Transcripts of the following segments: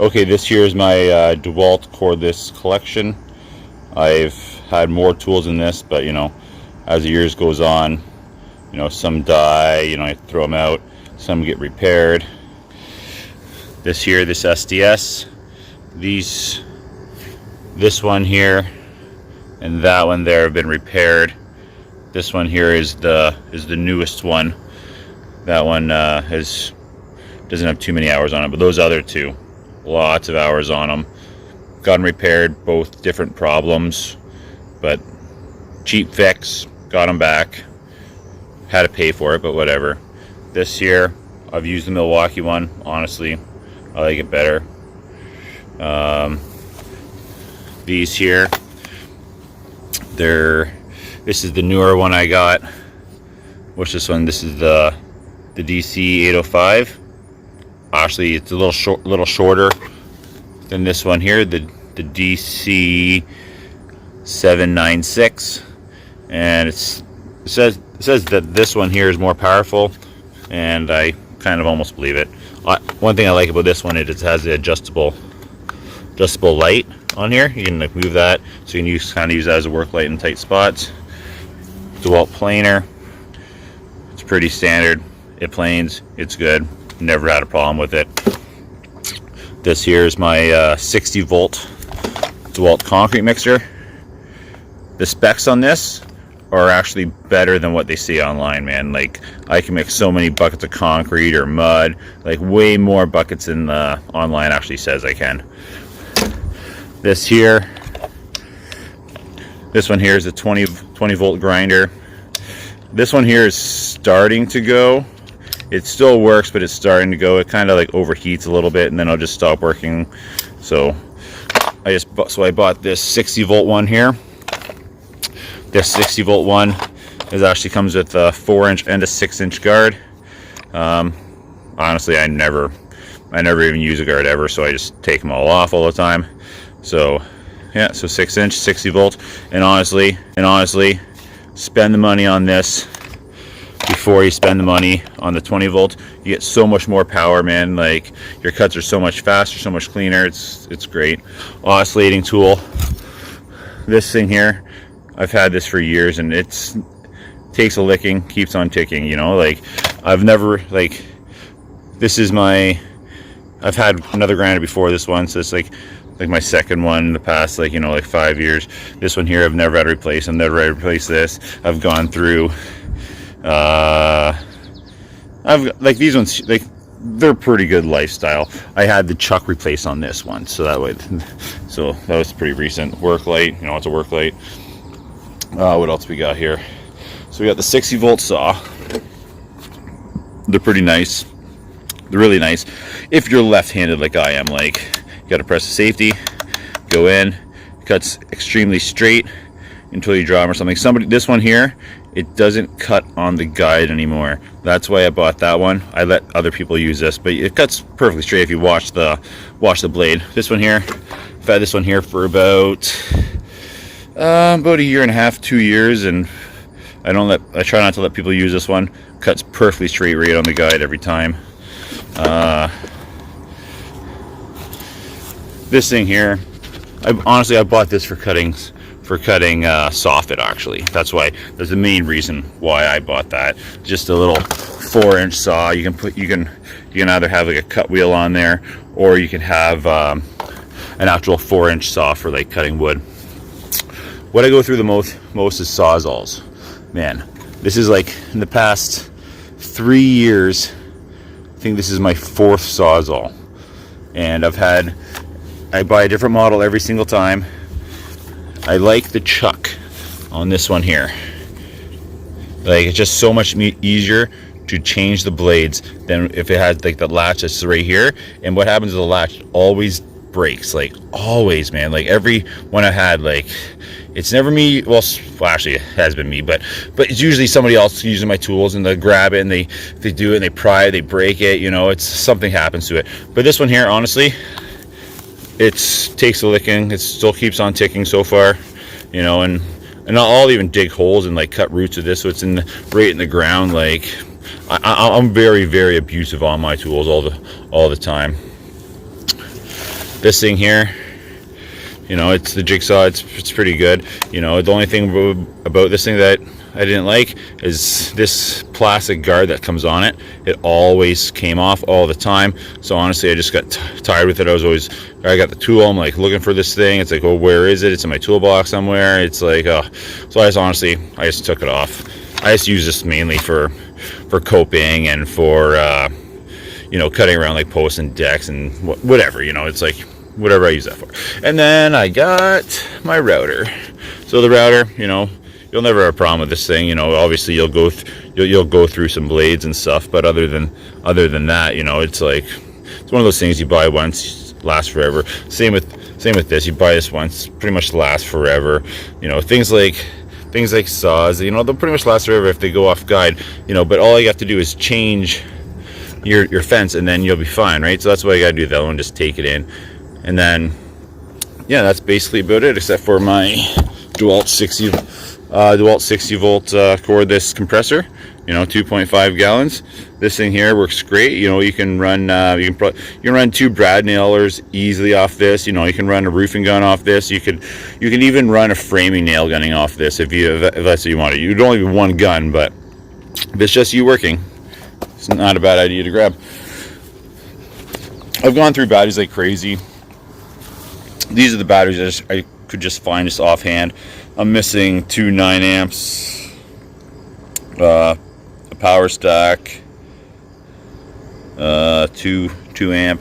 Okay, this here is my Dewalt cordless collection. I've had more tools in this, but you know, as the years goes on, you know, some die, you know, I throw them out, some get repaired. This here, this SDS, this one here and that one there have been repaired. This one here is the newest one. That one doesn't have too many hours on it, but those other two, lots of hours on them. Got them repaired, both different problems, but cheap fix, got them back. Had to pay for it, but whatever. This here, I've used the Milwaukee one. Honestly, I like it better. These here, this is the newer one I got. What's this one? This is the DC 805. Actually, it's a little shorter than this one here, the DC 796, and it says that this one here is more powerful, and I kind of almost believe it. One thing I like about this one is it has the adjustable light on here. You can like move that, so you can kind of use that as a work light in tight spots. Dewalt planer, it's pretty standard. It planes, it's good. Never had a problem with it. This here is my 60 volt Dewalt concrete mixer. The specs on this are actually better than what they see online, man. Like, I can mix so many buckets of concrete or mud, like way more buckets than the online actually says I can. This one here is a 20 volt grinder. This one here is starting to go. It still works, but it's starting to go. It kind of like overheats a little bit, and then I'll just stop working. So I bought this 60 volt one here. This 60 volt one actually comes with a 4-inch and a 6-inch guard. Honestly, I never even use a guard ever, so I just take them all off all the time. So yeah, so 6-inch, 60 volt, and honestly, spend the money on this before you spend the money on the 20 volt. You get so much more power, man. Like, your cuts are so much faster, so much cleaner. It's great. Oscillating tool. This thing here, I've had this for years, and it takes a licking, keeps on ticking, you know. Like, I've never, like, this is I've had another grinder before this one, so it's like my second one in the past, like, you know, like 5 years. This one here I've never had to replace. I've never had to replace this. I've gone through like these ones, like, they're pretty good lifestyle. I had the chuck replaced on this one, so that was pretty recent. Work light, you know, it's a work light. What else we got here? So we got the 60 volt saw. They're pretty nice. They're really nice if you're left-handed like I am. Like, you got to press the safety, go in, cuts extremely straight until you draw them or something. This one here, it doesn't cut on the guide anymore. That's why I bought that one. I let other people use this, but it cuts perfectly straight if you watch the blade. This one here, I've had this one here for about a year and a half, 2 years, and I try not to let people use this one. Cuts perfectly straight right on the guide every time. This thing here, I bought this for cutting soffit, actually. That's the main reason why I bought that. Just a little 4-inch saw. You can either have like a cut wheel on there, or you can have an actual 4-inch saw for like cutting wood. What I go through the most is Sawzalls. Man, this is like, in the past 3 years, I think this is my 4th Sawzall, and I buy a different model every single time. I like the chuck on this one here. Like, it's just so much easier to change the blades than if it had like the latch that's right here. And what happens is the latch always breaks, like always, man. Like, every one I had, like, it's never me. Well, actually, it has been me, but it's usually somebody else using my tools, and they grab it and they do it and they pry it, they break it. You know, it's something happens to it. But this one here, honestly, it takes a licking. It still keeps on ticking so far, you know, and I'll even dig holes and like cut roots of this, so it's right in the ground. Like, I'm very, very abusive on my tools all the time. This thing here, you know, it's the jigsaw. It's pretty good. You know, the only thing about this thing that I didn't like is this plastic guard that comes on it. It always came off all the time. So honestly, I just got tired with it. I got the tool. I'm like looking for this thing. It's like, oh, where is it? It's in my toolbox somewhere. It's like, oh. So I just took it off. I just use this mainly for coping and for you know, cutting around like posts and decks and whatever. You know, it's like whatever I use that for. And then I got my router. So the router, you know, you'll never have a problem with this thing. You know, obviously you'll go through some blades and stuff, but other than that, you know, it's like it's one of those things you buy once, lasts forever. Same with this. You buy this once, pretty much lasts forever. You know, things like saws, you know, they'll pretty much last forever if they go off guide. You know, but all you have to do is change your fence, and then you'll be fine, right? So that's what I gotta do. That one, just take it in, and then yeah, that's basically about it, except for my Dewalt 60 volt cordless compressor. You know, 2.5 gallons. This thing here works great. You know, you can run you can run 2 brad nailers easily off this. You know, you can run a roofing gun off this. You can even run a framing nail gunning off this if that's what you want to. You'd only be one gun, but if it's just you working, it's not a bad idea to grab. I've gone through batteries like crazy. These are the batteries I could just find just offhand. I'm missing 2 9 amps, a power stack, 2 amp,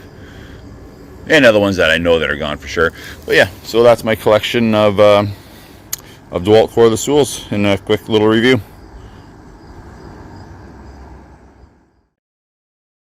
and other ones that I know that are gone for sure. But yeah, so that's my collection of DeWalt cordless tools in a quick little review.